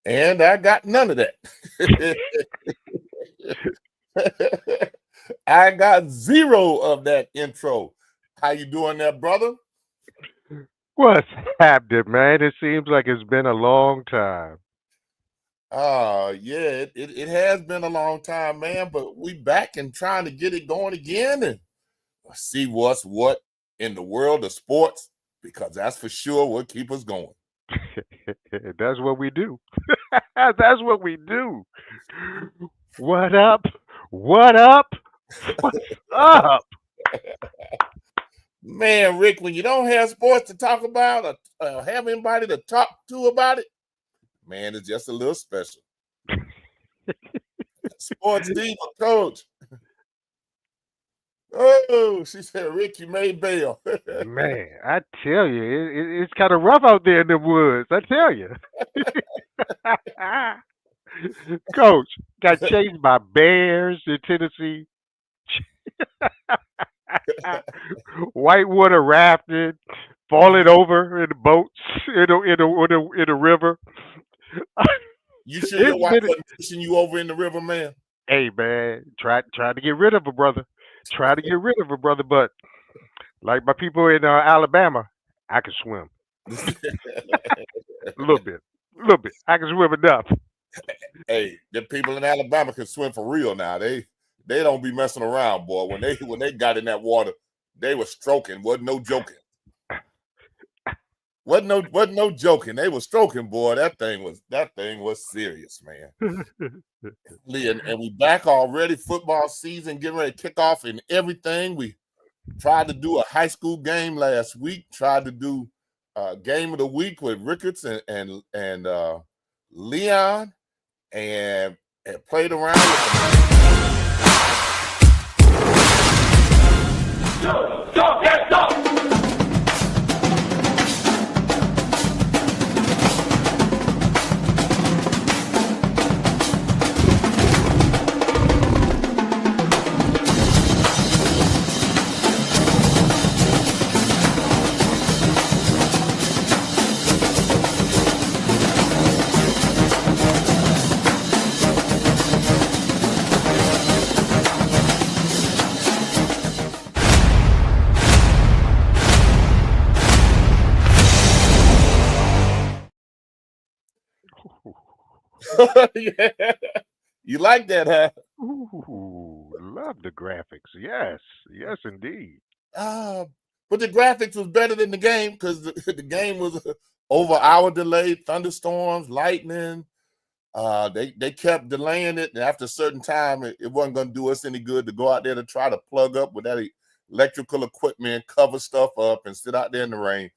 And I got none of that. I got zero of that intro. How you doing there, brother? What's happening, man? It seems like it's been a long time. Yeah, it has been a long time, man, but we back and trying to get it going again and see what's what in the world of sports, because that's for sure what keep us going. That's what we do. That's what we do. What up? What up? What's up? Man, Rick, when you don't have sports to talk about or have anybody to talk to about it, man, it's just a little special. Sports diva coach. Oh, she said, Rick, you made bail. Man, I tell you, it's kind of rough out there in the woods. I tell you. Coach got chased by bears in Tennessee. Whitewater rafting, falling over in the boats in the river. You sure your It's wife been, wasn't pushing you over in the river, man? hey man, try to get rid of her, brother. Try to get rid of her, brother. But like my people in Alabama, I can swim a little bit. I can swim enough. Hey, the people in Alabama can swim for real now. They don't be messing around, boy. When they got in that water, they were stroking. Wasn't no joking. Wasn't no joking. They were stroking, boy. That thing was serious, man. Lee, and we back already. Football season getting ready to kick off and everything. We tried to do a high school game last week. Tried to do game of the week with Ricketts and Leon, and played around with yeah. You like that, huh? Ooh, love the graphics. Yes, yes, indeed. Uh, but the graphics was better than the game because the game was over hour delayed, thunderstorms, lightning. They kept delaying it, and after a certain time, it wasn't going to do us any good to go out there to try to plug up with that electrical equipment, cover stuff up, and sit out there in the rain.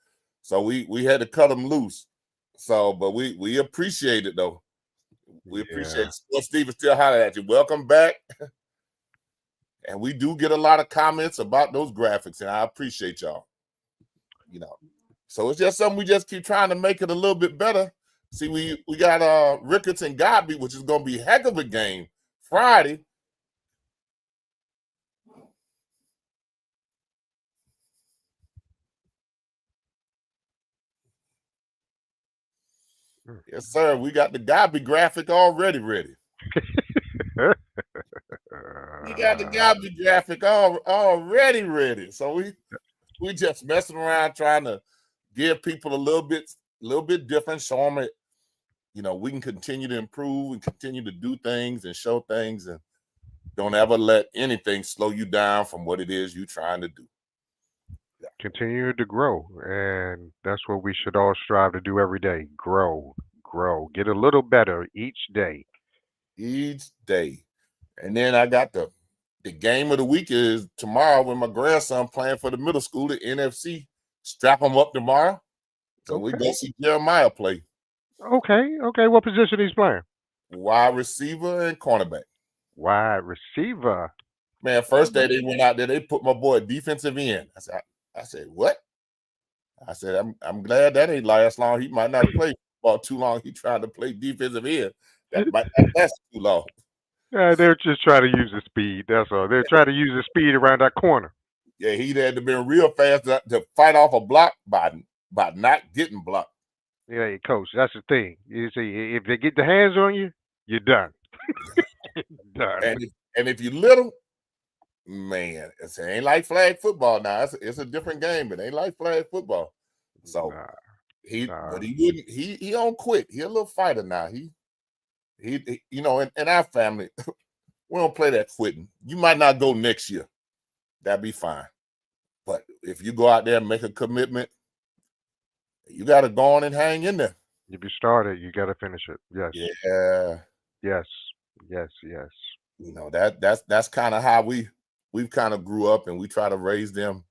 So we had to cut them loose. So, but we appreciate it though. We appreciate Yeah. it. Sports Steve is still hollering at you. Welcome back. And we do get a lot of comments about those graphics, and I appreciate y'all. You know, so it's just something we just keep trying to make it a little bit better. See, we got Ricketts and Godby, which is going to be a heck of a game Friday. Yes, sir. We got the Godby graphic already ready. We got the Godby graphic already ready. So we just messing around trying to give people a little bit different, show them it. You know, we can continue to improve and continue to do things and show things, and don't ever let anything slow you down from what it is you're trying to do. Yeah. Continue to grow, and that's what we should all strive to do every day. Grow, grow, get a little better each day. Each day. And then I got the game of the week is tomorrow when my grandson playing for the middle school, the NFC. Strap him up tomorrow. So we go Okay, see Jeremiah play okay. What position he's playing? wide receiver and cornerback. Wide receiver. Man, All first day right. they went out there, they put my boy defensive end. I said, what? I said, I'm glad that ain't last long. He might not play for too long. He tried to play defensive end. That's too long. They're just trying to use the speed. That's all. They're trying to use the speed around that corner. Yeah, he had to been real fast to fight off a block by not getting blocked. Yeah, coach, that's the thing. You see, if they get the hands on you, you're done. Done. And if you little, man, it ain't like flag football now. It's a different game, but it ain't like flag football. So Nah, but nah. he wouldn't. He don't quit. He a little fighter now. You know, in our family, we don't play that quitting. You might not go next year. That'd be fine. But if you go out there and make a commitment, you got to go on and hang in there. If you start it, you got to finish it. Yes, Yeah, yes, yes, yes. you know that's kind of how we've kind of grew up, and we try to raise them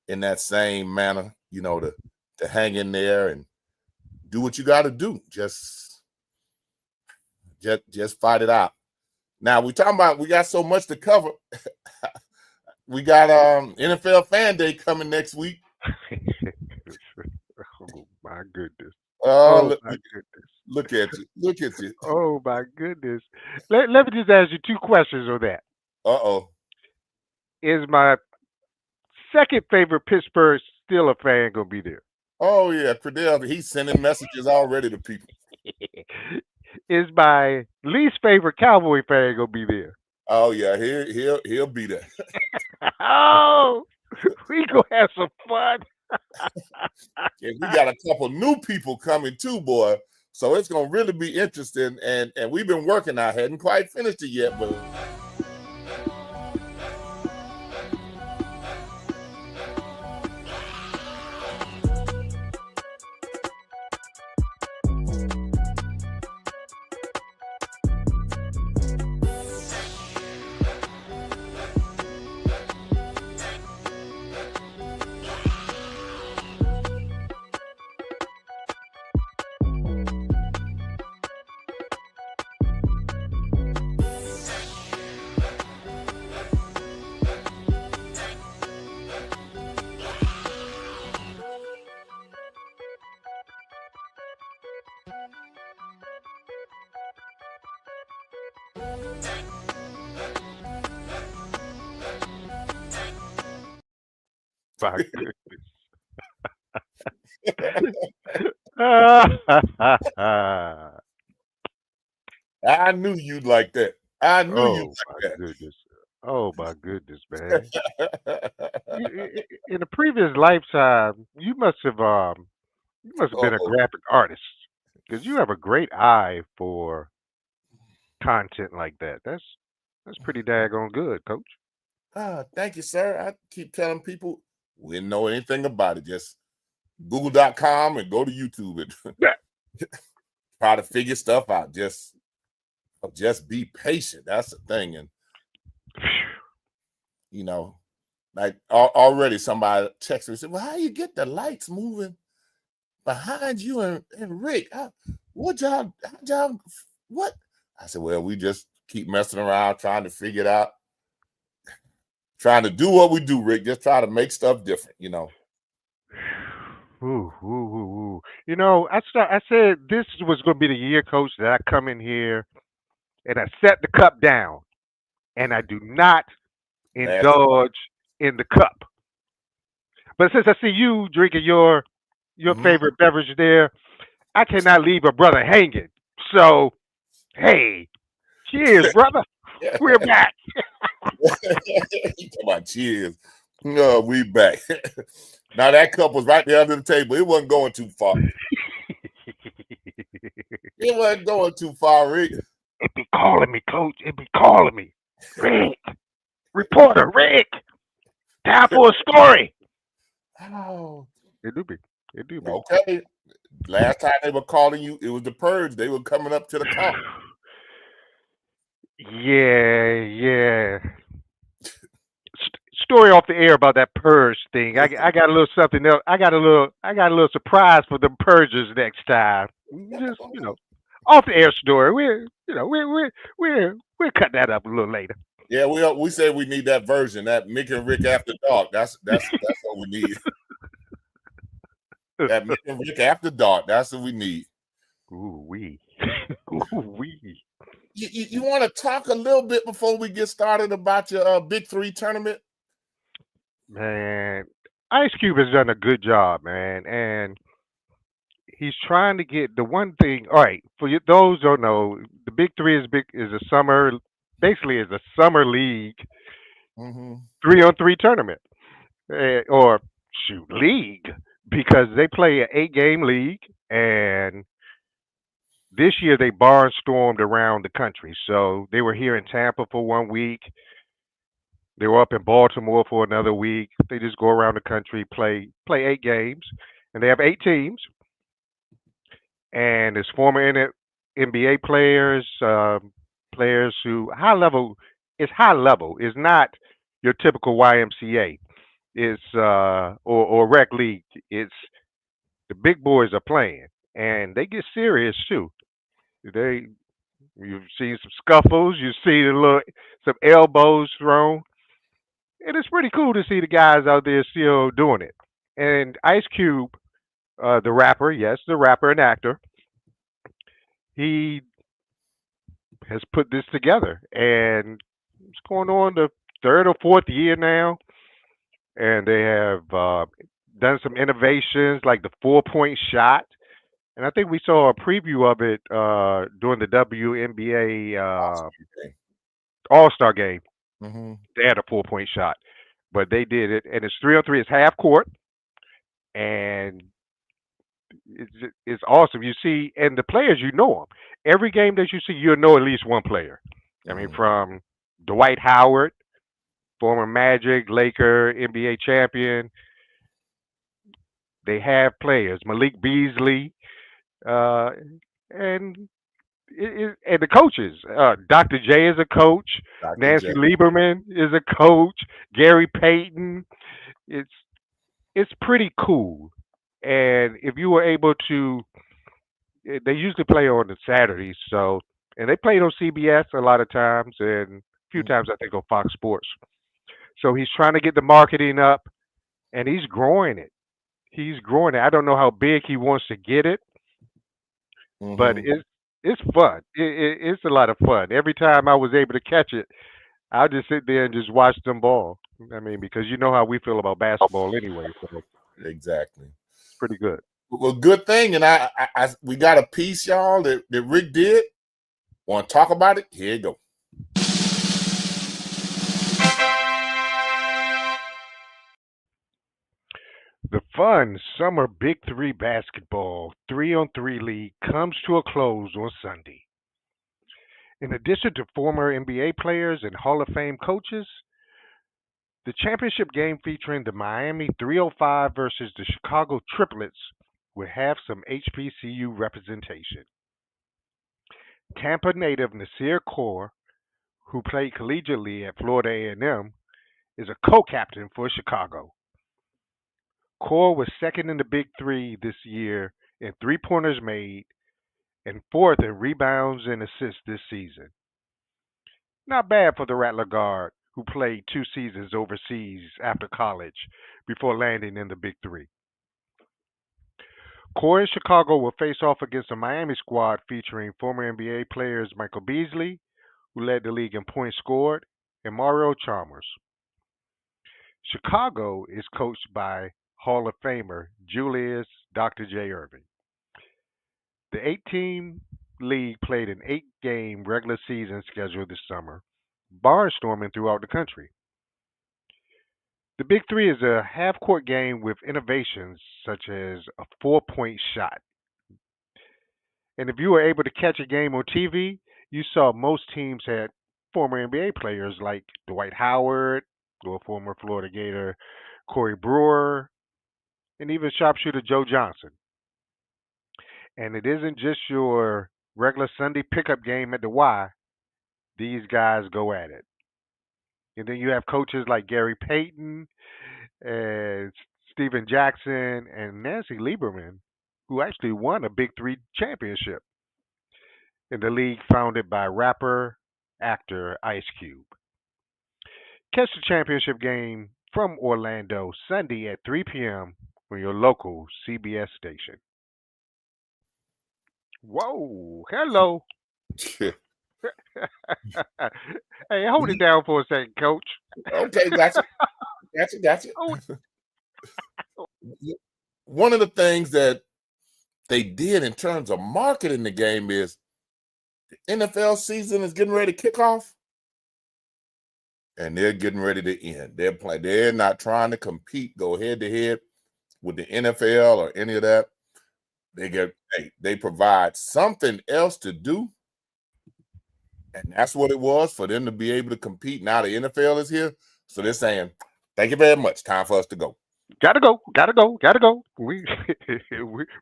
in that same manner. You know, to hang in there and do what you got to do. Just fight it out. Now we got so much to cover. We got NFL Fan Day coming next week. Oh my goodness. Oh, Oh look, my goodness. look at you. Look at you. Oh my goodness. Let me just ask you two questions on that. Uh-oh. Is my second favorite Pittsburgh Steelers fan gonna be there? Oh yeah, Credell, he's sending messages already to people. Is my least favorite Cowboy fan gonna be there? Oh yeah, he'll be there. Oh, we gonna have some fun. And we got a couple new people coming too, boy. So it's gonna really be interesting. And we've been working. I hadn't quite finished it yet, but My goodness. I knew you'd like that. I knew you'd Oh my like goodness. Oh my goodness, man. that. In a previous lifetime, you must have been a Oh, graphic artist because you have a great eye for content like that. That's pretty daggone good, coach. thank you, sir. I keep telling people we didn't know anything about it. Just Google.com and go to YouTube and Yeah. try to figure stuff out. Just be patient. That's the thing. And you know, like already somebody texted me and said, "Well, how you get the lights moving behind you and Rick? What?" I said, "Well, we just keep messing around trying to figure it out, trying to do what we do, Rick. Just try to make stuff different, you know." Ooh, ooh, ooh, ooh. You know, I said this was going to be the year, coach, that I come in here and I set the cup down and I do not Last, indulge in the cup. But since I see you drinking your mhm. favorite beverage there, I cannot leave a brother hanging. So, hey, cheers, brother. We're back. You talking about cheers? No, we back. Now that cup was right there under the table. It wasn't going too far. It wasn't going too far, Rick. It be calling me, coach. It be calling me. Rick, reporter, Rick. Time for a story. Oh, It do be. It do be. okay. Last time they were calling you, it was the purge. They were coming up to the call. Yeah, yeah. Story off the air about that purge thing. I got a little something else. I got a little surprise for the purgers next time. Just off the air story. We'll cut that up a little later. Yeah, we said we need that version, that Mick and Rick after dark. That's what we need. That Mick and Rick after dark. That's what we need. Ooh wee. Ooh wee. You want to talk a little bit before we get started about your Big Three tournament? Man, Ice Cube has done a good job, man, and he's trying to get the one thing. All right, for you, those who don't know, the Big Three is a summer, basically is a summer league, Mm-hmm. 3-on-3 tournament, or shoot league, because they play an 8-game league, and this year they barnstormed around the country. So they were here in Tampa for one week. They were up in Baltimore for another week. They just go around the country, play 8 games, and they have 8 teams. And it's former NBA players, players who high level. It's high level. It's not your typical YMCA. It's or rec league. It's the big boys are playing, and they get serious too. They You've seen some scuffles. You see some elbows thrown, and it's pretty cool to see the guys out there still doing it. And Ice Cube, the rapper, yes, the rapper and actor, he has put this together, and it's going on the third or fourth year now, and they have done some innovations like the 4-point shot. And I think we saw a preview of it during the WNBA Awesome. All Star game. Mm-hmm. They had a 4-point shot, but they did it, and it's 3-on-3. It's half court, and it's awesome. You see, and the players, you know them. Every game that you see, you'll know at least one player. I mean, Mm-hmm. from Dwight Howard, former Magic, Laker, NBA champion. They have players. Malik Beasley, uh, and and the coaches. Dr. J is a coach. Dr. Nancy J. Lieberman is a coach. Gary Payton. It's it's pretty cool. And if you were able to, they usually play on the Saturdays, so and they played on CBS a lot of times, and a few times I think on Fox Sports. So he's trying to get the marketing up, and he's growing it. He's growing it. I don't know how big he wants to get it, but Mm-hmm. it's fun. It's a lot of fun. Every time I was able to catch it, I'll just sit there and just watch them ball. I mean, because you know how we feel about basketball anyway, so Exactly. pretty good. Well, good thing, and we got a piece, y'all, that Rick did. Want to talk about it? Here you go. The fun summer Big Three basketball 3-on-3 league comes to a close on Sunday. In addition to former NBA players and Hall of Fame coaches, the championship game featuring the Miami 305 versus the Chicago Triplets will have some HBCU representation. Tampa native Nasir Kaur, who played collegiately at Florida A&M, is a co-captain for Chicago. Kaur was second in the Big Three this year in three-pointers made and fourth in rebounds and assists this season. Not bad for the Rattler guard, who played 2 seasons overseas after college before landing in the Big Three. Core and Chicago will face off against a Miami squad featuring former NBA players Michael Beasley, who led the league in points scored, and Mario Chalmers. Chicago is coached by Hall of Famer Julius Dr. J. Irving. The 8-team league played an 8-game regular season schedule this summer, barnstorming throughout the country. The Big Three is a half court game with innovations such as a 4-point shot. And if you were able to catch a game on TV, you saw most teams had former NBA players like Dwight Howard, or former Florida Gator Corey Brewer, and even sharpshooter Joe Johnson. And it isn't just your regular Sunday pickup game at the Y. These guys go at it. And then you have coaches like Gary Payton and Steven Jackson and Nancy Lieberman, who actually won a Big Three championship in the league founded by rapper actor Ice Cube. Catch the championship game from Orlando Sunday at 3 p.m. on your local CBS station. Whoa, hello. Hey, hold it down for a second, coach. Okay, gotcha. Hold One of the things that they did in terms of marketing the game is the NFL season is getting ready to kick off, and they're getting ready to end. They're not trying to compete, go head to head with the NFL or any of that. They provide something else to do, and that's what it was for them to be able to compete. Now the NFL is here, so they're saying, "Thank you very much. Time for us to go." Gotta go, gotta go, gotta go. We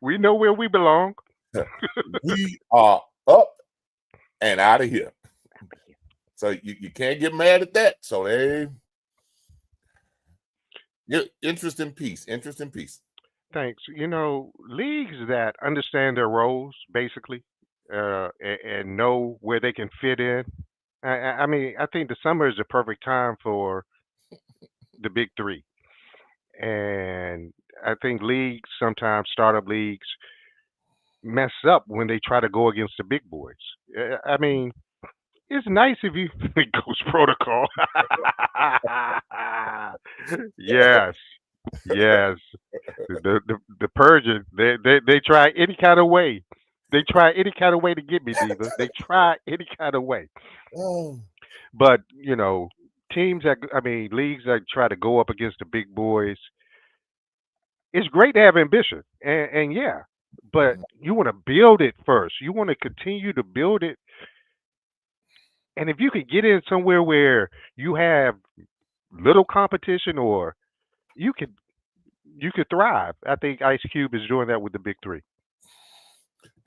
we know where we belong. We are up and out of here. So you can't get mad at that. So interesting piece. Thanks. You know, leagues that understand their roles basically, and know where they can fit in. I mean, I think the summer is the perfect time for the big three, and I think leagues sometimes startup leagues mess up when they try to go against the big boys. I mean, it's nice if you it goes protocol. Yes, yes. The Persian, they try any kind of way. They try any kind of way to get me, Diva. They try any kind of way. Oh, But you know, teams that I mean, leagues that try to go up against the big boys, it's great to have ambition, and yeah, but you want to build it first. You want to continue to build it, and if you could get in somewhere where you have little competition, or you could you could thrive. I think Ice Cube is doing that with the big three.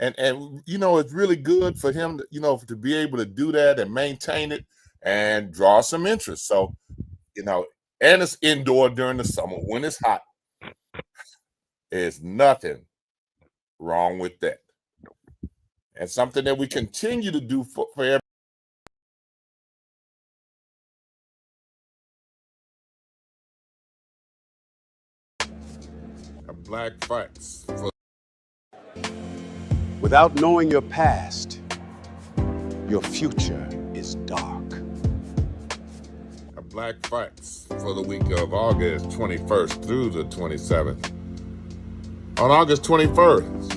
and it's really good for him to be able to do that and maintain it and draw some interest. So and it's indoor during the summer when it's hot. There's nothing wrong with that, and something that we continue to do for every. Black facts. Without knowing your past, your future is dark. Black facts for the week of August 21st through the 27th. On August 21st,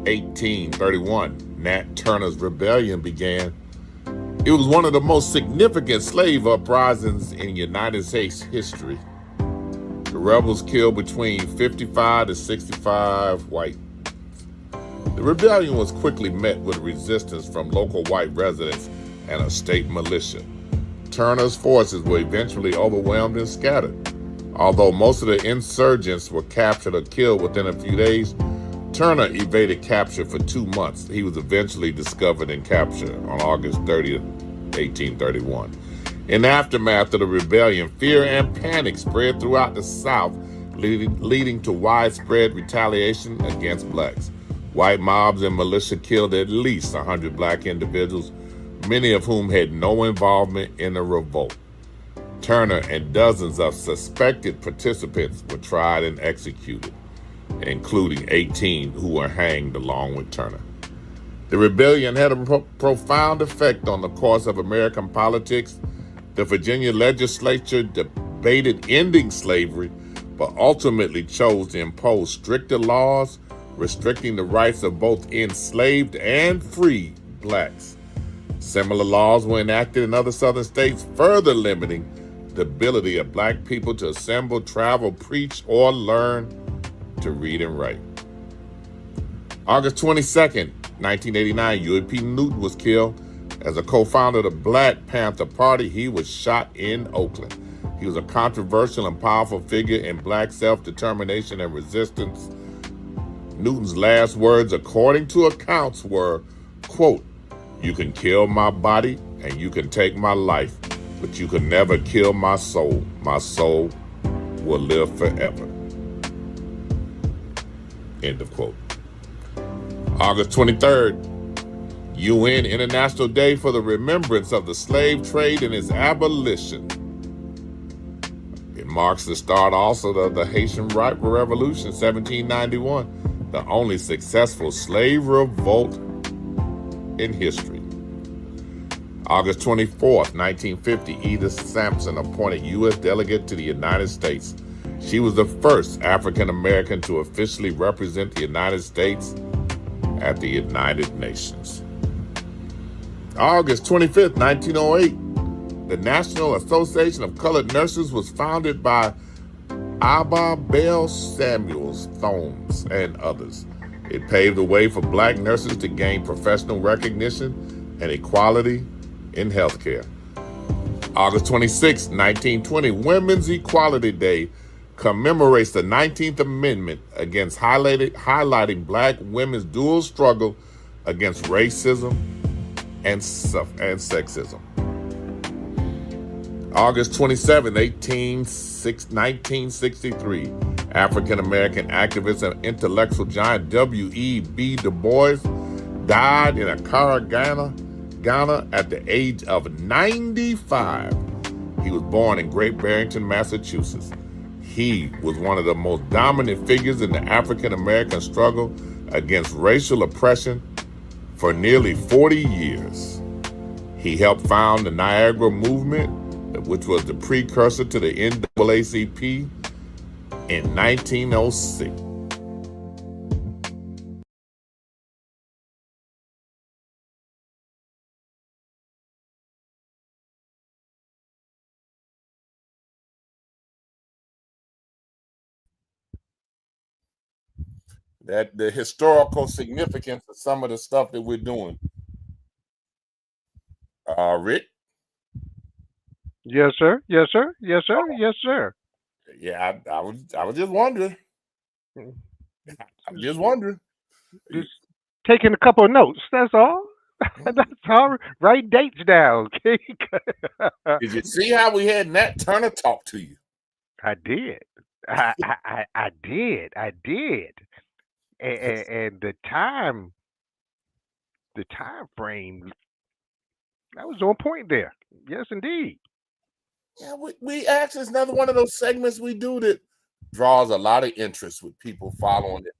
1831, Nat Turner's rebellion began. It was one of the most significant slave uprisings in United States history. The rebels killed between 55 to 65 white. The rebellion was quickly met with resistance from local white residents and a state militia. Turner's forces were eventually overwhelmed and scattered. Although most of the insurgents were captured or killed within a few days, Turner evaded capture for 2 months. He was eventually discovered and captured on August 30th, 1831. In the aftermath of the rebellion, fear and panic spread throughout the South, leading to widespread retaliation against blacks. White mobs and militia killed at least 100 black individuals, many of whom had no involvement in the revolt. Turner and dozens of suspected participants were tried and executed, including 18 who were hanged along with Turner. The rebellion had a profound effect on the course of American politics. The Virginia legislature debated ending slavery, but ultimately chose to impose stricter laws restricting the rights of both enslaved and free blacks. Similar laws were enacted in other southern states, further limiting the ability of black people to assemble, travel, preach, or learn to read and write. August 22nd, 1989, Huey Newton was killed. As a co-founder of the Black Panther Party, he was shot in Oakland. He was a controversial and powerful figure in black self-determination and resistance. Newton's last words, according to accounts, were, quote, "You can kill my body and you can take my life, but you can never kill my soul. My soul will live forever." End of quote. August 23rd, UN International Day for the Remembrance of the Slave Trade and its Abolition. It marks the start also of the Haitian Revolution, 1791, the only successful slave revolt in history. August 24th, 1950, Edith Sampson appointed U.S. delegate to the United States. She was the first African American to officially represent the United States at the United Nations. August 25th, 1908, the National Association of Colored Nurses was founded by Abba Bell Samuels Thomes and others. It paved the way for black nurses to gain professional recognition and equality in healthcare. August 26, 1920, Women's Equality Day commemorates the 19th Amendment against highlighting black women's dual struggle against racism and sexism. August 27, 1963, African-American activist and intellectual giant W.E.B. Du Bois died in Accra, Ghana at the age of 95. He was born in Great Barrington, Massachusetts. He was one of the most dominant figures in the African-American struggle against racial oppression for nearly 40 years. He helped found the Niagara Movement, which was the precursor to the NAACP, in 1906. That the historical significance of some of the stuff that we're doing. Rick? Yes, sir. Yes, sir. Yes, sir. Yes, sir. Yeah, I was just wondering. I'm just wondering. Just taking a couple of notes. That's all. That's all. Write dates down. Okay. Did you see how we had Nat Turner talk to you? I did. I did. I did. And the time frame, that was on point there. Yes, indeed. Yeah, we actually, it's another one of those segments we do that draws a lot of interest with people following it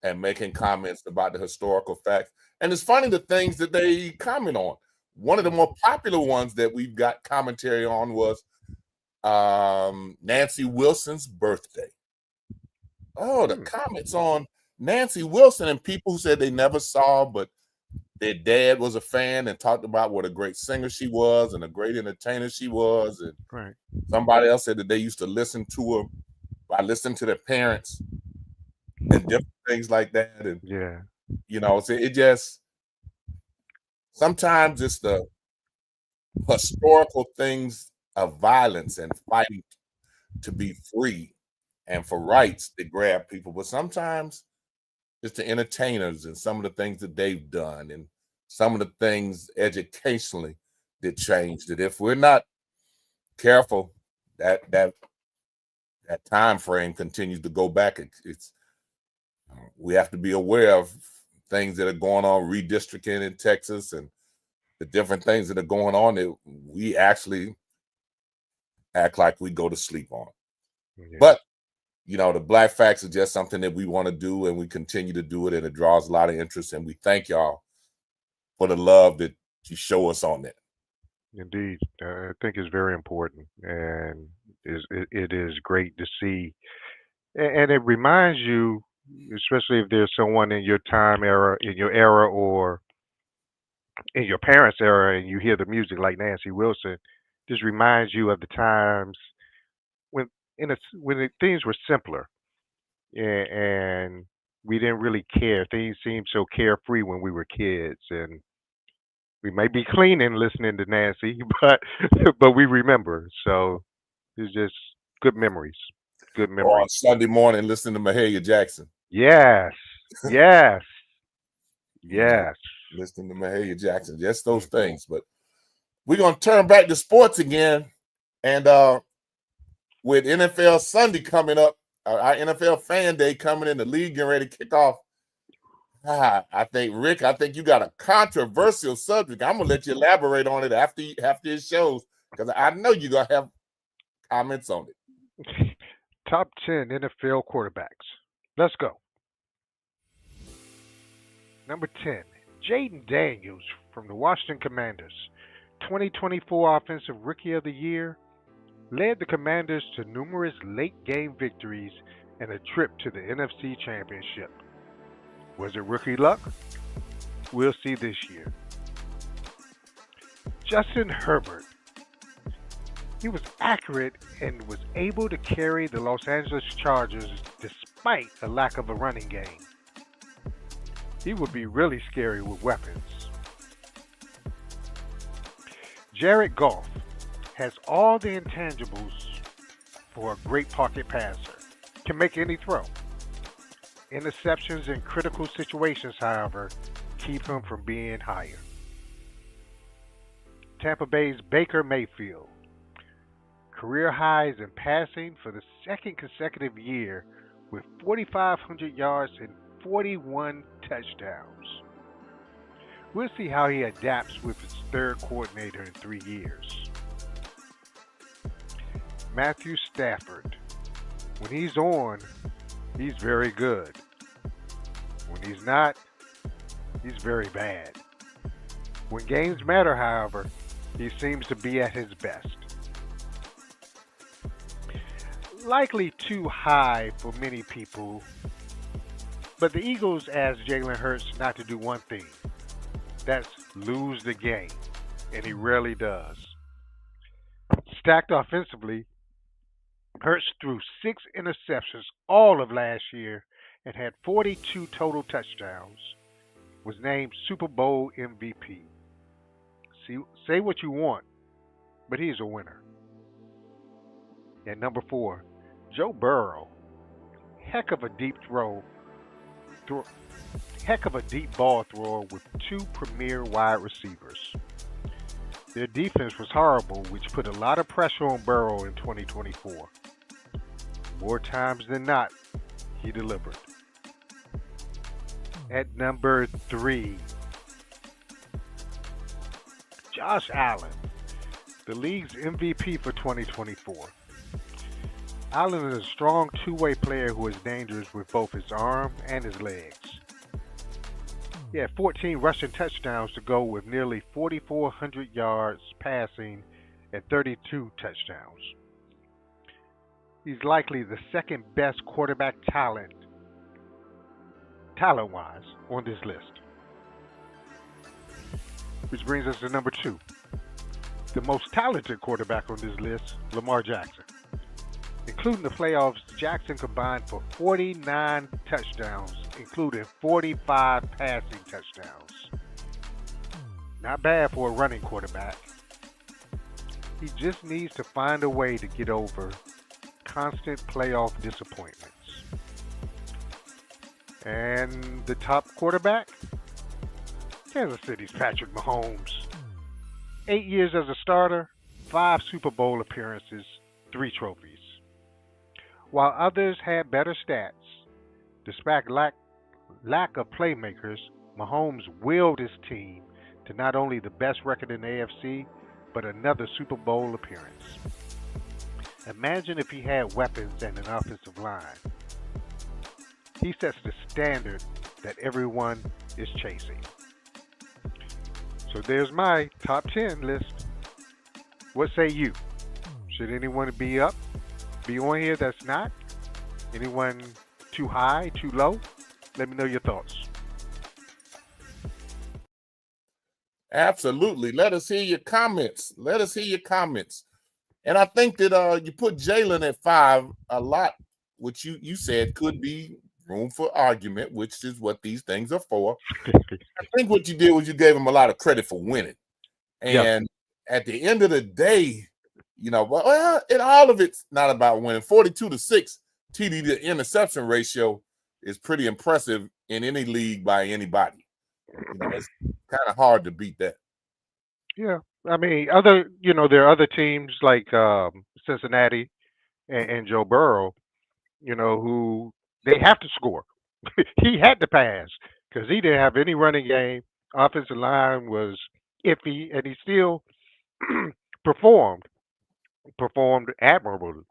and making comments about the historical facts. And it's funny the things that they comment on. One of the more popular ones that we've got commentary on was Nancy Wilson's birthday. Oh, the comments on Nancy Wilson and people who said they never saw, but their dad was a fan and talked about what a great singer she was and a great entertainer she was. And Right. somebody else said that they used to listen to her by listening to their parents and different things like that. And Yeah. so it just sometimes it's the historical things of violence and fighting to be free and for rights that grab people, but sometimes it's the entertainers and some of the things that they've done and some of the things educationally that changed it. If we're not careful, that time frame continues to go back. It's we have to be aware of things that are going on, redistricting in Texas and the different things that are going on that we actually act like we go to sleep on. Yeah. But the Black Facts is just something that we want to do, and we continue to do it, and it draws a lot of interest. And we thank y'all for the love that you show us on that. Indeed, I think it's very important, and it is great to see, and it reminds you, especially if there's someone in your era, or in your parents' era, and you hear the music like Nancy Wilson, just reminds you of the times when things were simpler, and we didn't really care. Things seemed so carefree when we were kids, and we may be cleaning listening to Nancy, but we remember. So it's just good memories. Good memories. Or on Sunday morning listening to Mahalia Jackson. Yes. Yes. Yes. Listening to Mahalia Jackson. Just those things. But we're gonna turn back to sports again. And with NFL Sunday coming up, our NFL Fan Day coming in, the league getting ready to kick off. I think, Rick, you got a controversial subject. I'm gonna let you elaborate on it after it shows, because I know you're gonna have comments on it. Top 10 NFL quarterbacks. Let's go. Number 10, Jaden Daniels from the Washington Commanders, 2024 Offensive Rookie of the Year, led the Commanders to numerous late game victories and a trip to the NFC Championship. Was it rookie luck? We'll see this year. Justin Herbert. He was accurate and was able to carry the Los Angeles Chargers despite a lack of a running game. He would be really scary with weapons. Jared Goff has all the intangibles for a great pocket passer. Can make any throw. Interceptions in critical situations, however, keep him from being higher. Tampa Bay's Baker Mayfield. Career highs in passing for the second consecutive year with 4,500 yards and 41 touchdowns. We'll see how he adapts with his third coordinator in 3 years. Matthew Stafford. When he's on, he's very good. When he's not, he's very bad. When games matter, however, he seems to be at his best. Likely too high for many people, but the Eagles asked Jalen Hurts not to do one thing. That's lose the game, and he rarely does. Stacked offensively, Hurts threw 6 interceptions all of last year and had 42 total touchdowns. Was named Super Bowl MVP. Say what you want, but he's a winner. At number 4, Joe Burrow. Heck of a deep ball thrower with 2 premier wide receivers. Their defense was horrible, which put a lot of pressure on Burrow in 2024. More times than not, he delivered. At number 3, Josh Allen, the league's MVP for 2024. Allen is a strong two-way player who is dangerous with both his arm and his legs. He had 14 rushing touchdowns to go with nearly 4,400 yards passing and 32 touchdowns. He's likely the second best quarterback talent-wise on this list. Which brings us to number 2. The most talented quarterback on this list, Lamar Jackson. Including the playoffs, Jackson combined for 49 touchdowns, including 45 passing touchdowns. Not bad for a running quarterback. He just needs to find a way to get over constant playoff disappointments. And the top quarterback? Kansas City's Patrick Mahomes. 8 years as a starter, 5 Super Bowl appearances, 3 trophies. While others had better stats, despite lack of playmakers, Mahomes willed his team to not only the best record in the AFC, but another Super Bowl appearance. Imagine if he had weapons and an offensive line. He sets the standard that everyone is chasing. So there's my top 10 list. What say you? Should anyone be on here that's not? Anyone too high, too low? Let me know your thoughts. Absolutely. Let us hear your comments. And I think that you put Jalen at 5 a lot, which you said could be room for argument, which is what these things are for. I think what you did was you gave him a lot of credit for winning. And at the end of the day, well, all of it's not about winning. 42-6 TD to interception ratio is pretty impressive in any league by anybody. It's kind of hard to beat that. Yeah. I mean, there are other teams like Cincinnati and Joe Burrow, who they have to score. He had to pass because he didn't have any running game. Offensive line was iffy, and he still performed admirably.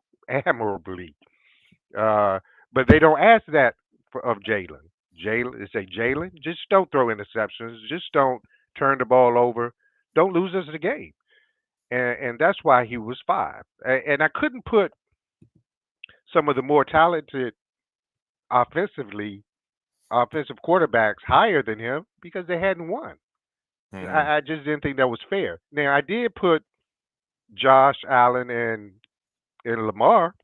But they don't ask that of Jalen. They say, Jalen, just don't throw interceptions. Just don't turn the ball over. Don't lose us the game. And that's why he was 5. And I couldn't put some of the more talented offensively offensive quarterbacks higher than him because they hadn't won. Mhm. I just didn't think that was fair. Now I did put Josh Allen and Lamar,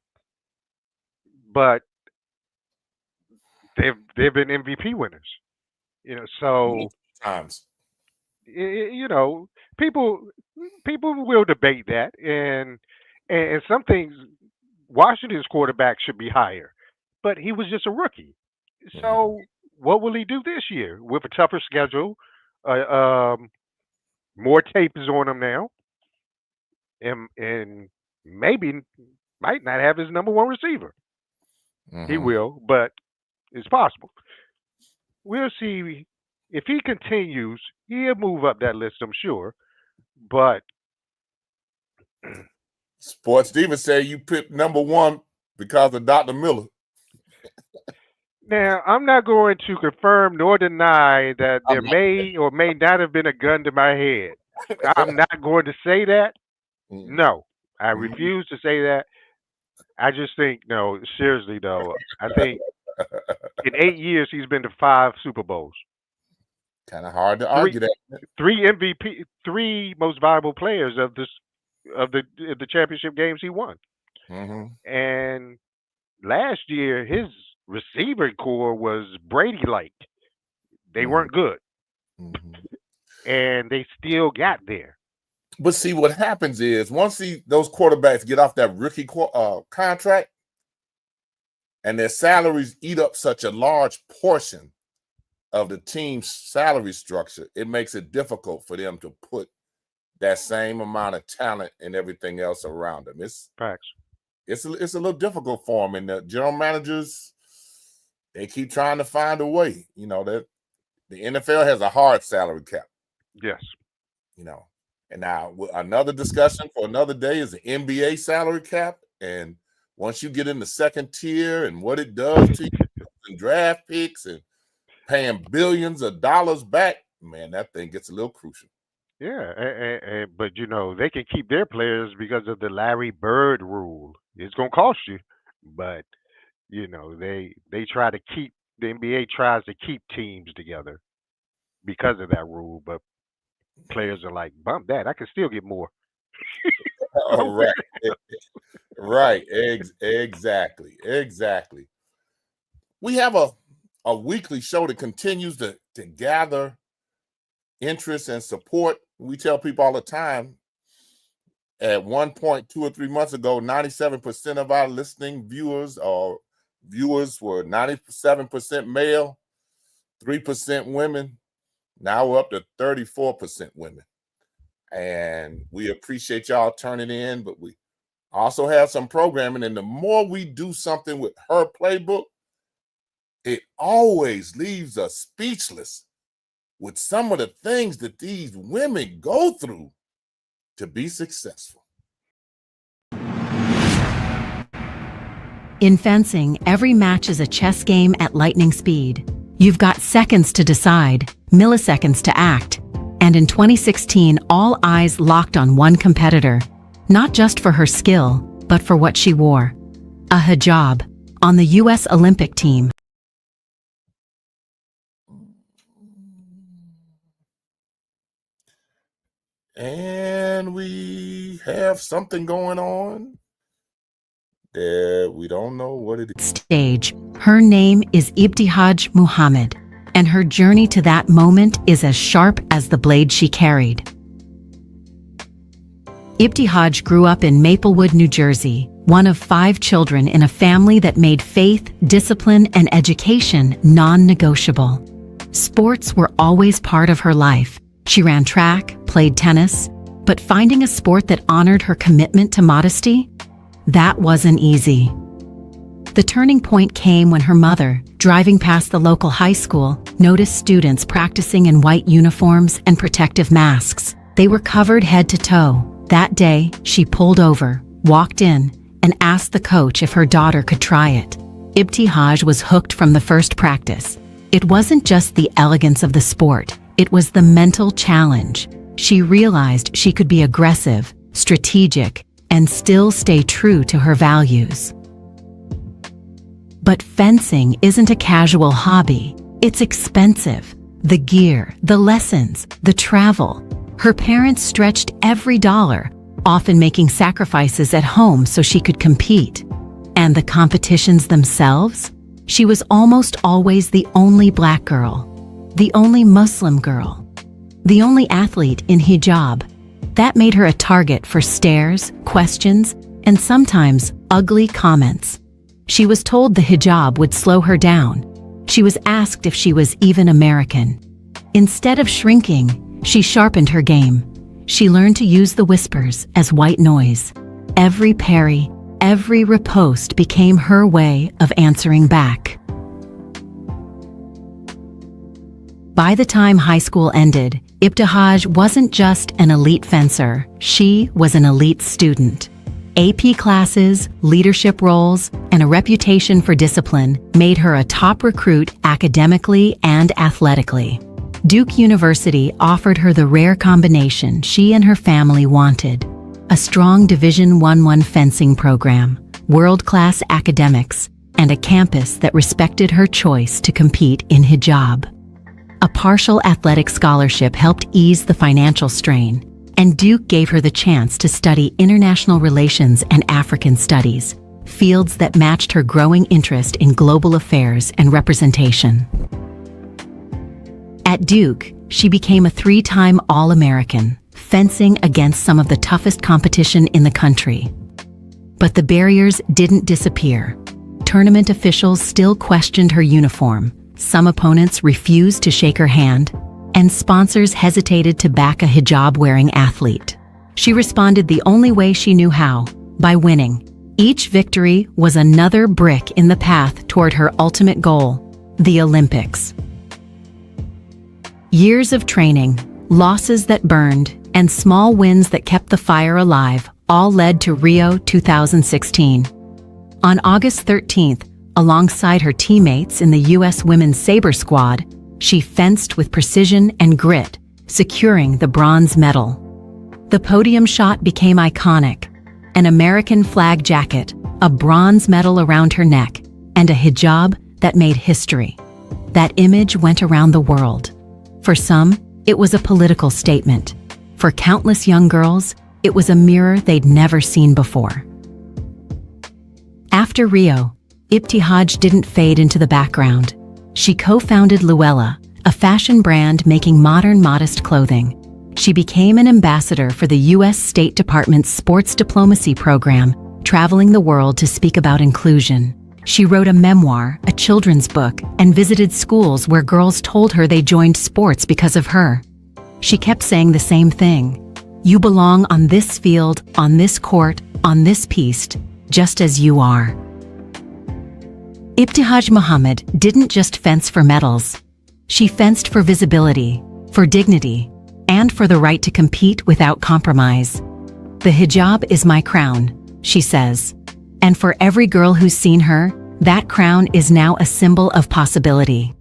but they've been MVP winners. So Multiple times. you know, people people will debate that, and some things Washington's quarterback should be higher, but he was just a rookie. Mhm. So what will he do this year with a tougher schedule? Uh, um, More tape is on him now, and maybe might not have his number one receiver. He Mhm. will, but it's possible. We'll see if he continues. He'll move up that list, I'm sure. But Sports Steven said you picked number one because of Dr. Miller. now, I'm not going to confirm nor deny that I'm there may or may not have been a gun to my head. I'm not going to say that. Mhm. No, I Mhm. refuse to say that. I just think, no, seriously though, I think in 8 years he's been to 5 Super Bowls, Kind of hard to three, argue that. three MVP, three most valuable players of this of the championship games he won. Mhm. And last year his receiver core was Brady like. They Mhm. weren't good, Mhm. and they still got there. But see, what happens is once those quarterbacks get off that rookie contract and their salaries eat up such a large portion of the team's salary structure, it makes it difficult for them to put that same amount of talent and everything else around them. Facts. It's a little difficult for them, and the general managers they keep trying to find a way. That the NFL has a hard salary cap. Yes. You know, and now another discussion for another day is the NBA salary cap, and once you get in the second tier and what it does to you and draft picks and paying billions of dollars back, man, that thing gets a little crucial. Yeah, but they can keep their players because of the Larry Bird rule. It's gonna cost you, but they try to keep the NBA tries to keep teams together because of that rule. But players are like, bump that. I can still get more. All So right. Right. Exactly. We have a weekly show that continues to gather interest and support. We tell people all the time, at one point, 2 or 3 months ago, 97% of our listening viewers were 97% male, 3% women. Now we're up to 34% women. And we appreciate y'all turning in, but we also have some programming. And the more we do something with her playbook, it always leaves us speechless with some of the things that these women go through to be successful. In fencing, every match is a chess game at lightning speed. You've got seconds to decide, milliseconds to act. And in 2016, all eyes locked on one competitor, not just for her skill, but for what she wore. A hijab, on the U.S. Olympic team. And we have something going on that we don't know what it is. Stage. Her name is Ibtihaj Muhammad, and her journey to that moment is as sharp as the blade she carried. Ibtihaj grew up in Maplewood, New Jersey, one of 5 children in a family that made faith, discipline, and education non-negotiable. Sports were always part of her life. She ran track, played tennis, but finding a sport that honored her commitment to modesty? That wasn't easy. The turning point came when her mother, driving past the local high school, noticed students practicing in white uniforms and protective masks. They were covered head to toe. That day, she pulled over, walked in, and asked the coach if her daughter could try it. Ibtihaj was hooked from the first practice. It wasn't just the elegance of the sport, it was the mental challenge. She realized she could be aggressive, strategic, and still stay true to her values. But fencing isn't a casual hobby. It's expensive. The gear, the lessons, the travel. Her parents stretched every dollar, often making sacrifices at home so she could compete. And the competitions themselves? She was almost always the only black girl, the only Muslim girl, the only athlete in hijab. That made her a target for stares, questions, and sometimes ugly comments. She was told the hijab would slow her down. She was asked if she was even American. Instead of shrinking, she sharpened her game. She learned to use the whispers as white noise. Every parry, every riposte became her way of answering back. By the time high school ended, Ibtihaj wasn't just an elite fencer, she was an elite student. AP classes, leadership roles, and a reputation for discipline made her a top recruit academically and athletically. Duke University offered her the rare combination she and her family wanted: a strong Division I fencing program, world-class academics, and a campus that respected her choice to compete in hijab. A partial athletic scholarship helped ease the financial strain, and Duke gave her the chance to study international relations and African studies, fields that matched her growing interest in global affairs and representation. At Duke, she became a 3-time All-American, fencing against some of the toughest competition in the country. But the barriers didn't disappear. Tournament officials still questioned her uniform, some opponents refused to shake her hand, and sponsors hesitated to back a hijab-wearing athlete. She responded the only way she knew how, by winning. Each victory was another brick in the path toward her ultimate goal, the Olympics. Years of training, losses that burned, and small wins that kept the fire alive all led to Rio 2016. On August 13th, alongside her teammates in the U.S. Women's Sabre Squad, she fenced with precision and grit, securing the bronze medal. The podium shot became iconic: an American flag jacket, a bronze medal around her neck, and a hijab that made history. That image went around the world. For some, it was a political statement. For countless young girls, it was a mirror they'd never seen before. After Rio, Ibtihaj didn't fade into the background. She co-founded Luella, a fashion brand making modern, modest clothing. She became an ambassador for the U.S. State Department's sports diplomacy program, traveling the world to speak about inclusion. She wrote a memoir, a children's book, and visited schools where girls told her they joined sports because of her. She kept saying the same thing: you belong on this field, on this court, on this piste, just as you are. Ibtihaj Muhammad didn't just fence for medals. She fenced for visibility, for dignity, and for the right to compete without compromise. The hijab is my crown, she says. And for every girl who's seen her, that crown is now a symbol of possibility.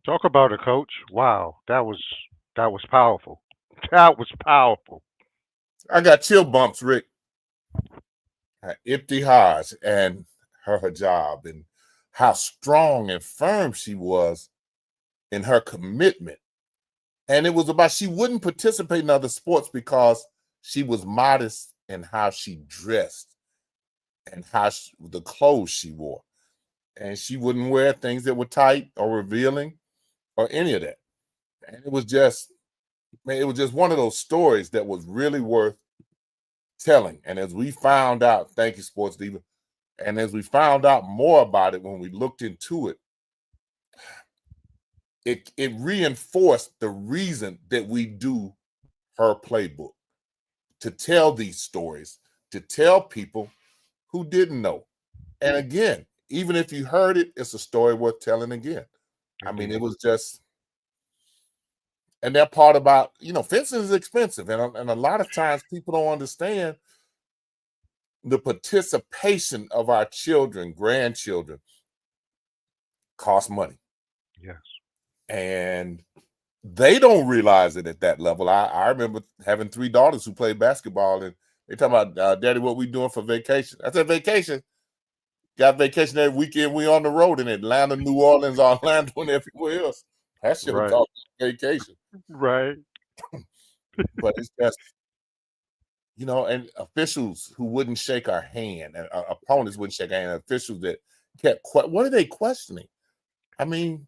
Talk about it, Coach. Wow, that was powerful. That was powerful. I got chill bumps, Rick. Ibtihaj and her hijab, and how strong and firm she was in her commitment. And it was about, she wouldn't participate in other sports because she was modest in how she dressed and the clothes she wore. And she wouldn't wear things that were tight or revealing or any of that. And it was just one of those stories that was really worth telling. And as we found out, thank you, Sports Diva, and as we found out more about it when we looked into it, it reinforced the reason that we do her playbook, to tell these stories, to tell people who didn't know. And again, even if you heard it, it's a story worth telling again. I mean, it was just, and that part about, fencing is expensive. And a lot of times people don't understand the participation of our children, grandchildren, costs money. Yes. And they don't realize it at that level. I remember having 3 daughters who played basketball, and They talking about, Daddy, what we doing for vacation? I said, vacation? Got vacation every weekend. We on the road in Atlanta, New Orleans, Orlando, and everywhere else. That should have Right. called vacation. Right. But it's just, and officials who wouldn't shake our hand, and opponents wouldn't shake our hand, officials that kept, what are they questioning? I mean,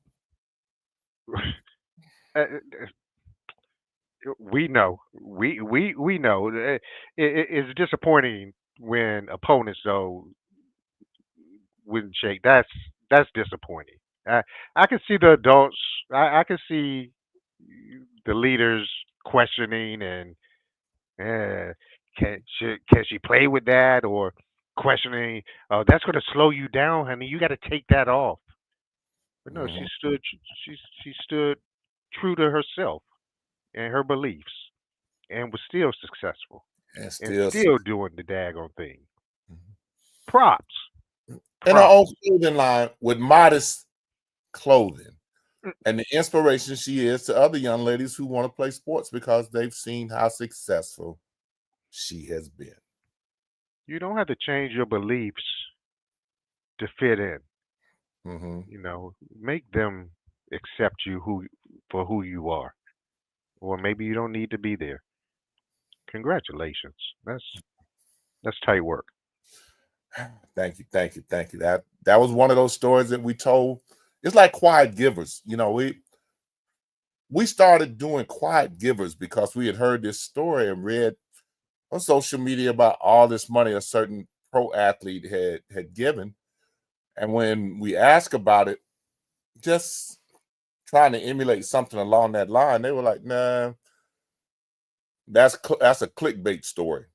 we know. We know. It's disappointing when opponents though wouldn't shake. That's disappointing. I can see the adults. I can see the leaders questioning and can she play with that, or questioning, oh, that's going to slow you down, honey. You got to take that off. But no, mhm, she stood true to herself and her beliefs, and was still successful and and still, still doing the daggone thing. mhm. Props, In her props. own clothing line with modest clothing, and the inspiration she is to other young ladies who want to play sports because they've seen how successful she has been. You don't have to change your beliefs to fit in. Hmm. Make them accept you for who you are, or maybe you don't need to be there. Congratulations. That's tight work. Thank you, thank you, thank you. That was one of those stories that we told. It's like quiet givers. We started doing quiet givers because we had heard this story and read on social media about all this money a certain pro athlete had given. And when we asked about it, just trying to emulate something along that line, they were like, nah, that's a clickbait story.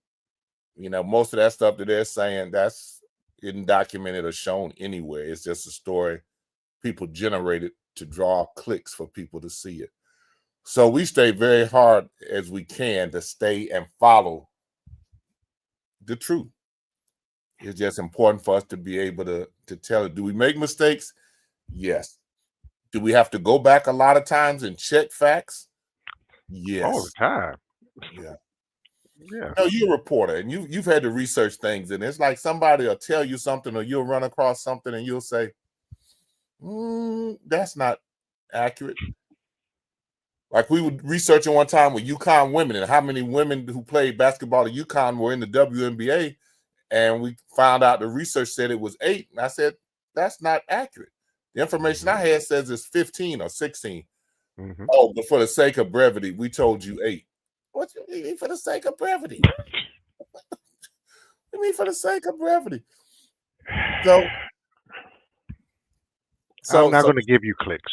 Most of that stuff that they're saying, that's isn't documented or shown anywhere. It's just a story people generated to draw clicks for people to see it. So we stay very hard as we can to stay and follow the truth. It's just important for us to be able to tell it. Do we make mistakes? Yes. Do we have to go back a lot of times and check facts? All the Yes. time. Yeah. Yeah. You're a reporter and you've had to research things, and it's like somebody will tell you something or you'll run across something and you'll say, that's not accurate. Like we were researching one time with UConn women and how many women who played basketball at UConn were in the WNBA, and we found out the research said it was 8. And I said, that's not accurate. The information I had says it's 15 or 16. Hmm. Oh, but for the sake of brevity, we told you 8. What you mean for the sake of brevity? What you mean for the sake of brevity? So, I'm so, not so going to give you clicks.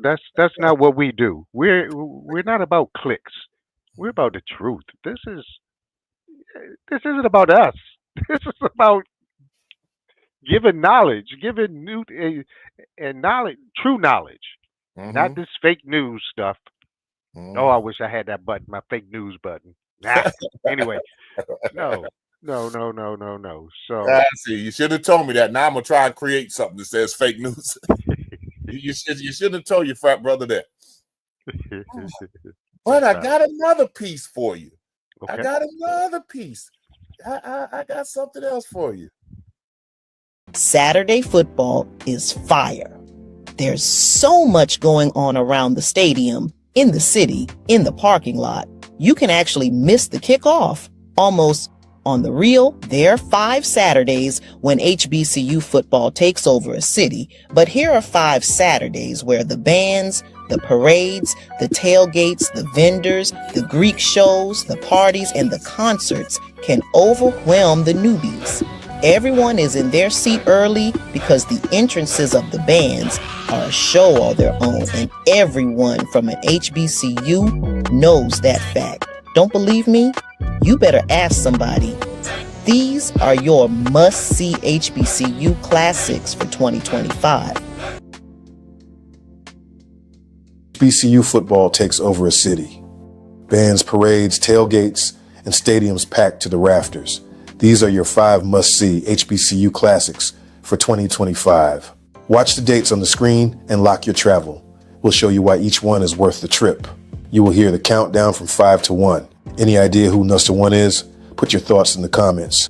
That's not what we do. We're not about clicks. We're about the truth. This isn't about us. This is about giving knowledge, giving new and knowledge, true knowledge, not mhm, this fake news stuff. Oh, mhm. I wish I had that button, my fake news button. Nah. Anyway, no, no, no, no, no, no. So I see. You should have told me that. Now I'm gonna try and create something that says fake news. You shouldn't have told your frat brother that. that's But I right. got another piece for you. I Okay. got another piece. I got something else for you. Saturday football is fire. There's so much going on around the stadium, in the city, in the parking lot. You can actually miss the kickoff. Almost on the real, there are 5 Saturdays when HBCU football takes over a city. But here are 5 Saturdays where the bands, the parades, the tailgates, the vendors, the Greek shows, the parties, and the concerts can overwhelm the newbies. Everyone is in their seat early because the entrances of the bands are a show all their own, and everyone from an HBCU knows that fact. Don't believe me? You better ask somebody. These are your must-see HBCU classics for 2025. HBCU football takes over a city. Bands, parades, tailgates, and stadiums packed to the rafters. These are your 5 must-see HBCU classics for 2025. Watch the dates on the screen and lock your travel. We'll show you why each one is worth the trip. You will hear the countdown from 5 to 1. Any idea who number 1 is? Put your thoughts in the comments.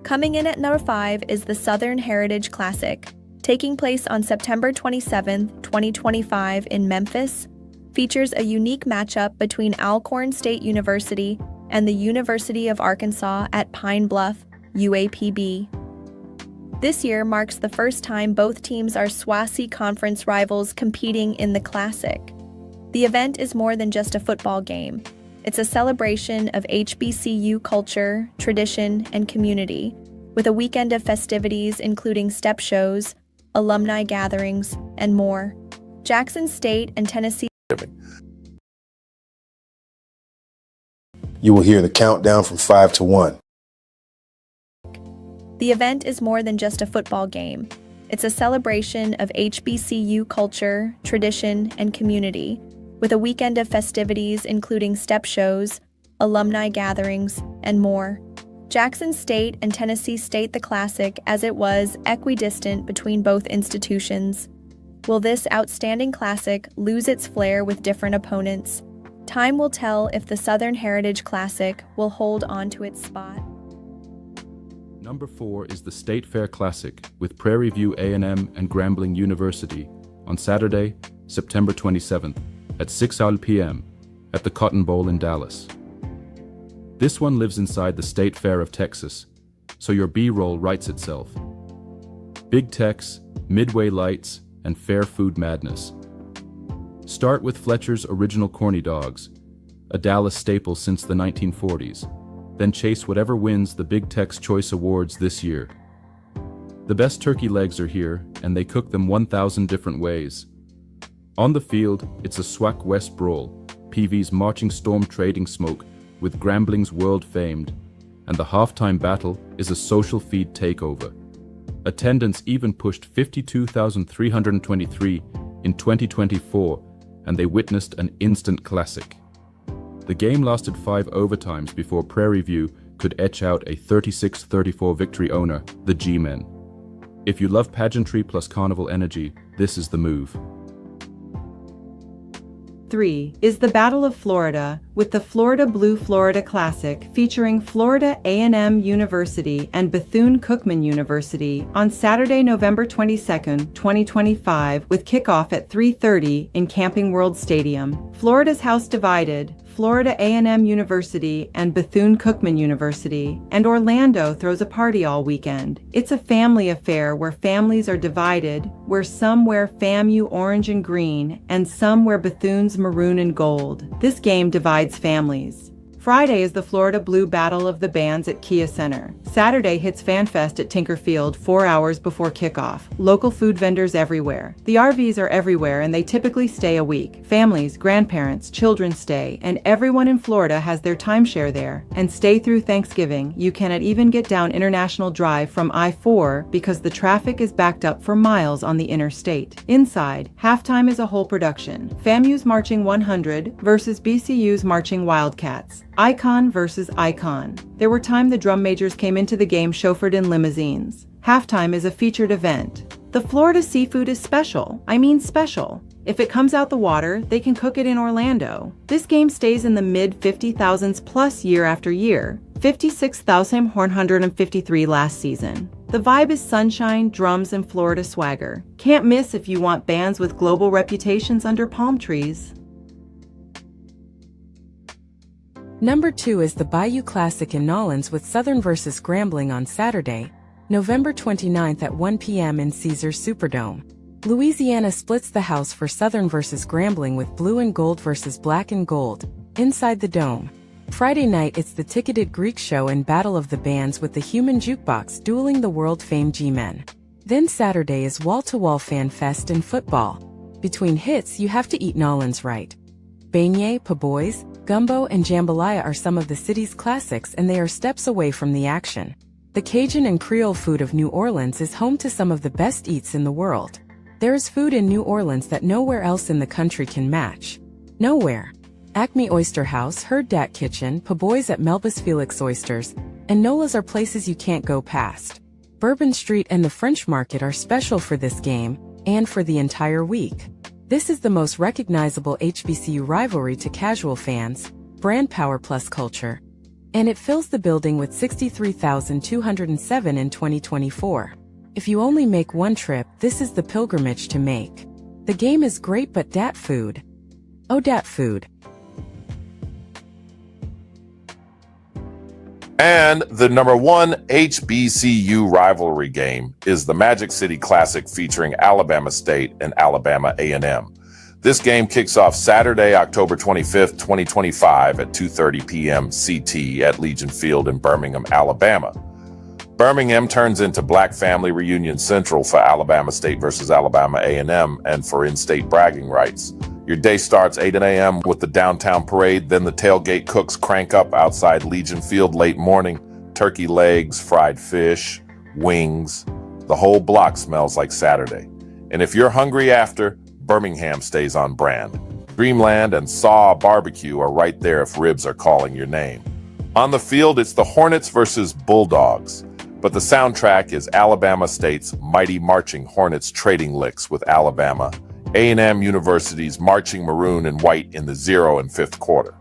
Coming in at number 5 is the Southern Heritage Classic, taking place on September 27, 2025 in Memphis. Features a unique matchup between Alcorn State University and the University of Arkansas at Pine Bluff, UAPB. This year marks the first time both teams are SWAC conference rivals competing in the Classic. The event is more than just a football game. It's a celebration of HBCU culture, tradition, and community, with a weekend of festivities including step shows, alumni gatherings, and more. Jackson State and Tennessee. You will hear the countdown from 5 to 1. The event is more than just a football game. It's a celebration of HBCU culture, tradition, and community, with a weekend of festivities including step shows, alumni gatherings, and more. Jackson State and Tennessee State the Classic, as it was equidistant between both institutions. Will this outstanding classic lose its flair with different opponents? Time will tell if the Southern Heritage Classic will hold on to its spot. Number 4 is the State Fair Classic with Prairie View A&M and Grambling University on Saturday, September 27th at 6 p.m. at the Cotton Bowl in Dallas. This one lives inside the State Fair of Texas, so your B-roll writes itself. Big techs, midway lights, and fair food madness. Start with Fletcher's Original Corny Dogs, a Dallas staple since the 1940s. Then chase whatever wins the Big Tech's Choice Awards this year. The best turkey legs are here, and they cook them 1,000 different ways. On the field, it's a SWAC West brawl, PV's marching storm trading smoke with Grambling's world-famed, and the halftime battle is a social feed takeover. Attendance even pushed 52,323 in 2024, and they witnessed an instant classic. The game lasted 5 overtimes before Prairie View could etch out a 36-34 victory owner, the G-Men. If you love pageantry plus carnival energy, this is the move. 3 is the Battle of Florida, with the Florida Blue Florida Classic featuring Florida A&M University and Bethune-Cookman University on Saturday, November 22, 2025, with kickoff at 3:30 in Camping World Stadium. Florida's house divided, Florida A&M University and Bethune-Cookman University, and Orlando throws a party all weekend. It's a family affair where families are divided, where some wear FAMU orange and green, and some wear Bethune's maroon and gold. This game divides families. Friday is the Florida Blue Battle of the Bands at Kia Center. Saturday hits FanFest at Tinker Field 4 hours before kickoff. Local food vendors everywhere. The RVs are everywhere and they typically stay a week. Families, grandparents, children stay, and everyone in Florida has their timeshare there and stay through Thanksgiving. You cannot even get down International Drive from I-4 because the traffic is backed up for miles on the interstate. Inside, halftime is a whole production. FAMU's Marching 100 versus BCU's Marching Wildcats. Icon versus icon. There were times the drum majors came into the game chauffeured in limousines. Halftime is a featured event. The Florida seafood is special. I mean special. If it comes out the water, they can cook it in Orlando. This game stays in the mid-50,000s plus year after year. 56,153 last season. The vibe is sunshine, drums, and Florida swagger. Can't miss if you want bands with global reputations under palm trees. Number 2 is the Bayou Classic in Nolens with Southern vs. Grambling on Saturday, November 29th at 1 p.m. in Caesars Superdome. Louisiana splits the house for Southern vs. Grambling with blue and gold versus black and gold, inside the dome. Friday night it's the ticketed Greek show and Battle of the Bands with the Human Jukebox dueling the world-famed G-Men. Then Saturday is wall-to-wall fan fest and football. Between hits you have to eat Nolens right. Beignet, po' boys, gumbo, and jambalaya are some of the city's classics and they are steps away from the action. The Cajun and Creole food of New Orleans is home to some of the best eats in the world. There is food in New Orleans that nowhere else in the country can match. Nowhere. Acme Oyster House, Herd Dat Kitchen, po' boys at Melba's Felix Oysters, and Nola's are places you can't go past. Bourbon Street and the French Market are special for this game, and for the entire week. This is the most recognizable HBCU rivalry to casual fans, brand power plus culture. And it fills the building with 63,207 in 2024. If you only make one trip, this is the pilgrimage to make. The game is great, but dat food. Oh, dat food. And the number one HBCU rivalry game is the Magic City Classic featuring Alabama State and Alabama A&M. This game kicks off Saturday, October 25th, 2025 at 2:30 p.m. CT at Legion Field in Birmingham, Alabama. Birmingham turns into Black Family Reunion Central for Alabama State versus Alabama A&M and for in-state bragging rights. Your day starts 8 a.m. with the downtown parade, then the tailgate cooks crank up outside Legion Field late morning. Turkey legs, fried fish, wings. The whole block smells like Saturday. And if you're hungry after, Birmingham stays on brand. Dreamland and Saw Barbecue are right there if ribs are calling your name. On the field, it's the Hornets versus Bulldogs. But the soundtrack is Alabama State's mighty marching Hornets trading licks with Alabama, A&M University's marching maroon and white in the 0 and 5th quarter.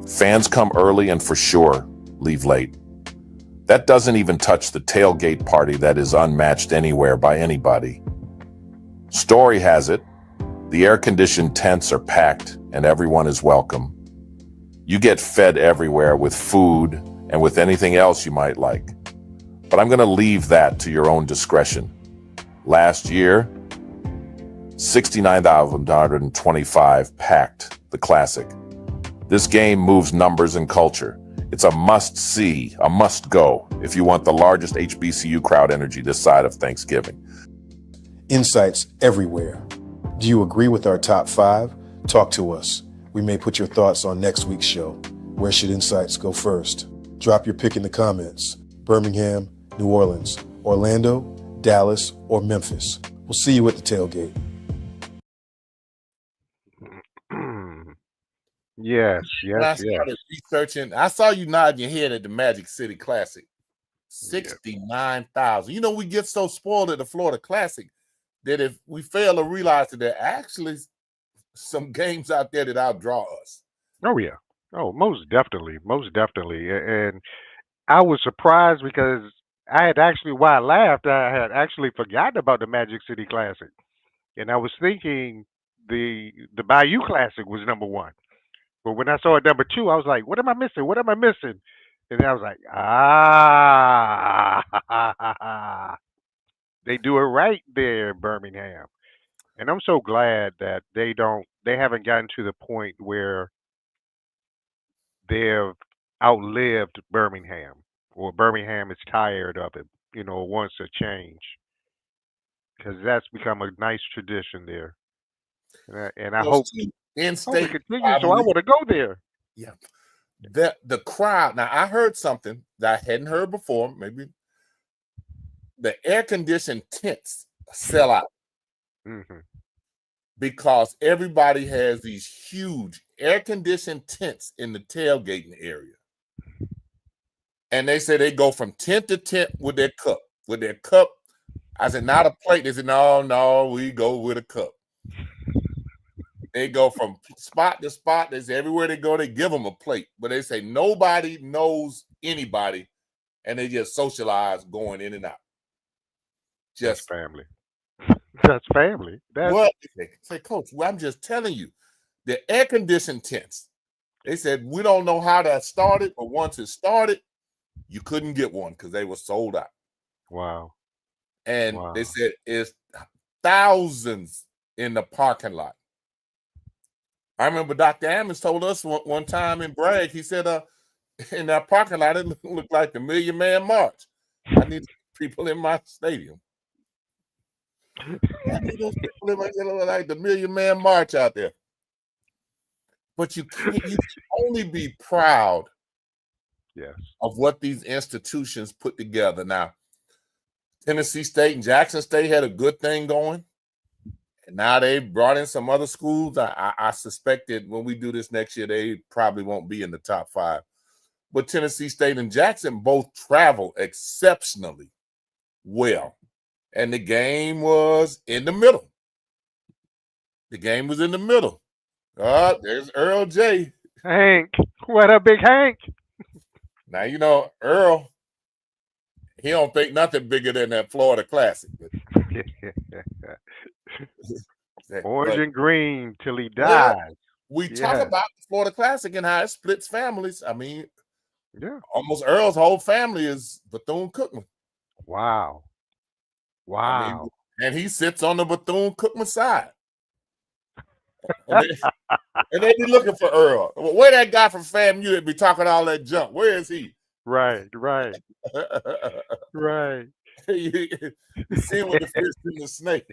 Fans come early and for sure leave late. That doesn't even touch the tailgate party that is unmatched anywhere by anybody. Story has it, the air-conditioned tents are packed and everyone is welcome. You get fed everywhere with food and with anything else you might like. But I'm going to leave that to your own discretion. Last year, 69,925 packed the Classic. This game moves numbers and culture. It's a must-see, a must-go if you want the largest HBCU crowd energy this side of Thanksgiving. Insights everywhere. Do you agree with our top 5? Talk to us. We may put your thoughts on next week's show. Where should insights go first? Drop your pick in the comments. Birmingham, New Orleans, Orlando, Dallas, or Memphis. We'll see you at the tailgate. Yes, When I yes, yes. started researching, I saw you nodding your head at the Magic City Classic. 69,000. You know, we get so spoiled at the Florida Classic that if we fail to realize that there are actually some games out there that outdraw us. Oh yeah. Oh, most definitely, most definitely. And I was surprised because I had actually, why I laughed, I had actually forgotten about the Magic City Classic, and I was thinking the Bayou Classic was number one. But when I saw it number two, I was like, "What am I missing? What am I missing?" And then I was like, "Ah, they do it right there, Birmingham." And I'm so glad that they haven't gotten to the point where they've outlived Birmingham or Birmingham is tired of it, wants a change because that's become a nice tradition there. And I Those hope two it in-state continues. So I rivalry. want to go there. Yeah. The crowd. Now, I heard something that I hadn't heard before. Maybe the air-conditioned tents sell out Hmm. because everybody has these huge air-conditioned tents in the tailgating area. And they say they go from tent to tent with their cup. With their cup, I said, not a plate. They said, no, we go with a cup. They go from spot to spot. They say everywhere they go, they give them a plate. But they say nobody knows anybody, and they just socialize going in and out. That's Just family. That's family. That's what? Say, Coach, well, I'm just telling you, the air-conditioned tents, they said, we don't know how that started, but once it started, you couldn't get one because they were sold out. wow. And Wow. they said it's thousands in the parking lot. I remember Dr. Ammons told us one time in Bragg, he said, in that parking lot, it looked like the Million Man March. I need people in my stadium. I need those people in my like the Million Man March out there. But you can only be proud Yes. of what these institutions put together. Now, Tennessee State and Jackson State had a good thing going. And now they brought in some other schools. I suspect that when we do this next year, they probably won't be in the top 5. But Tennessee State and Jackson both travel exceptionally well. And the game was in the middle. The game was in the middle. There's Earl J. Hank. What up, Big Hank? Now you know Earl. He don't think nothing bigger than that Florida Classic. Orange But and green till he yeah, dies. we talk Yeah. about the Florida Classic and how it splits families. I mean, Yeah. almost Earl's whole family is Bethune-Cookman. Wow. I mean, Wow. and he sits on the Bethune-Cookman side. And they be looking for Earl. Where that guy from FAMU that be talking all that junk? Where is he? Right. you see him with the fish and the snake.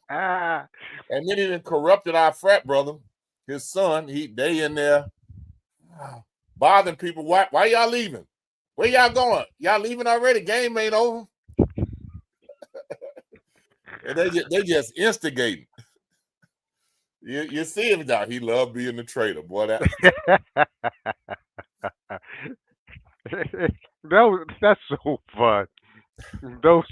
Ah. And then he done corrupted our frat brother, his son. They in there bothering people. Why y'all leaving? Where y'all going? Y'all leaving already? Game ain't over. And they just instigating. You see him now. He loved being the traitor, boy. That's so fun. Those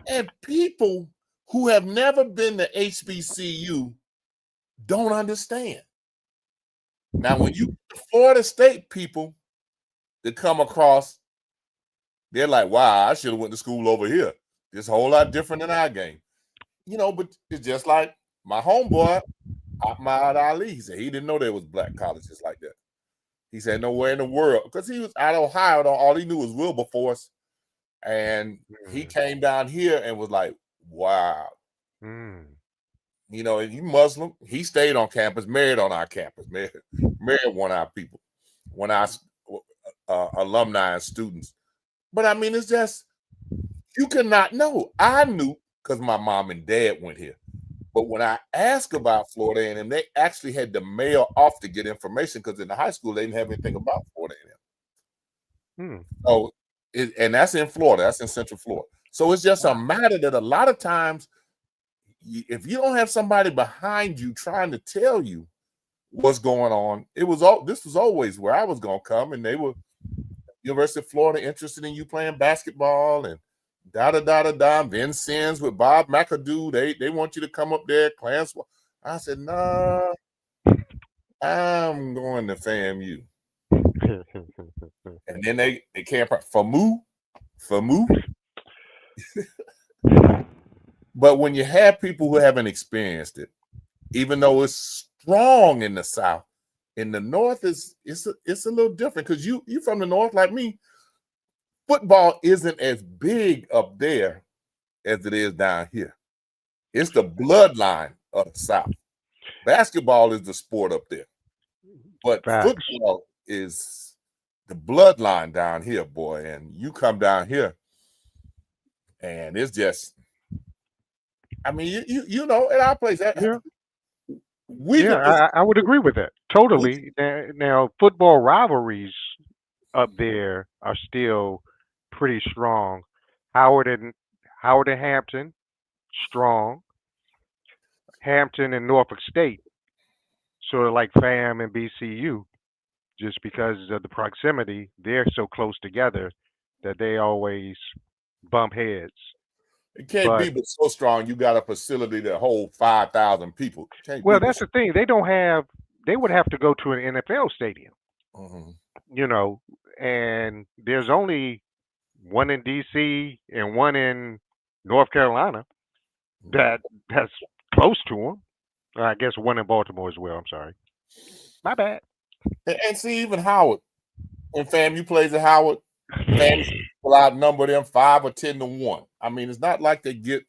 And people who have never been to HBCU don't understand. Now, when you Florida State people that come across, they're like, wow, I should have went to school over here. It's a whole lot different than our game. You know, but it's just like my homeboy, Ahmad Ali. He said he didn't know there was black colleges like that. He said nowhere in the world, because he was out of Ohio. All he knew was Wilberforce. And he came down here and was like, wow. You know, he Muslim. He stayed on campus, married on our campus, married one of our people, one of our alumni and students. But I mean, it's just, you cannot know. I knew because my mom and dad went here. But when I asked about Florida A&M, they actually had to mail off to get information because in the high school, they didn't have anything about Florida A&M. So, and that's in Florida. That's in Central Florida. So it's just a matter that a lot of times, if you don't have somebody behind you trying to tell you what's going on, this was always where I was going to come, and they were University of Florida interested in you playing basketball and Vincennes with Bob McAdoo. They want you to come up there, class. I said, nah, I'm going to FAMU. And then they can't FAMU. But when you have people who haven't experienced it, even though it's strong in the South, in the North it's a little different because you from the North like me. Football isn't as big up there as it is down here. It's the bloodline of the South. Basketball is the sport up there, but football is the bloodline down here, boy. And you come down here, and it's just, I mean, you know, at our place, I would agree with that totally. Now, football rivalries up there are still pretty strong. Howard and Hampton, strong. Hampton and Norfolk State, sort of like FAM and BCU, just because of the proximity. They're so close together that they always bump heads. It can't be but so strong. You got a facility that holds 5,000 people. Well, that's the thing. They would have to go to an NFL stadium. You know, and there's only one in DC and one in North Carolina that's close to them. I guess one in Baltimore as well. I'm sorry. My bad. And see, even Howard, when FAMU plays at Howard, FAMU will outnumber them 5 or 10 to 1. I mean, it's not like they get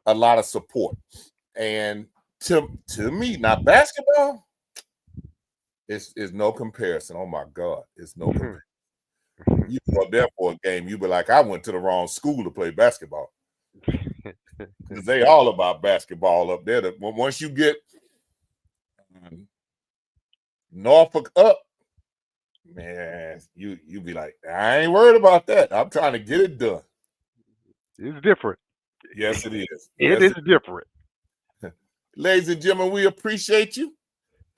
a lot of support. And to me, now basketball is no comparison. Oh my God, it's no comparison. You go there for a game, you be like, I went to the wrong school to play basketball. Because they all about basketball up there. Once you get Norfolk up, man, you be like, I ain't worried about that. I'm trying to get it done. It's different. Yes, it is. It is different. Ladies and gentlemen, we appreciate you.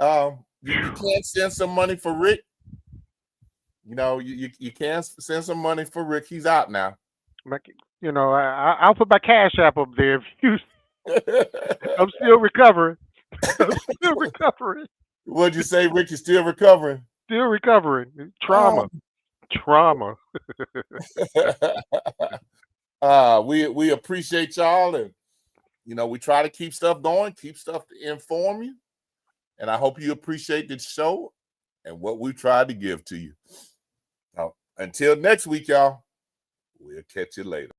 You can send some money for Rick. You know, you can send some money for Rick. He's out now. You know, I'll put my Cash App up there if you I'm still recovering. I'm still recovering. What'd you say, Rick? You still recovering? Still recovering. Trauma. Trauma. We appreciate y'all, and we try to keep stuff going, keep stuff to inform you, and I hope you appreciate the show and what we tried to give to you. Until next week, y'all, we'll catch you later.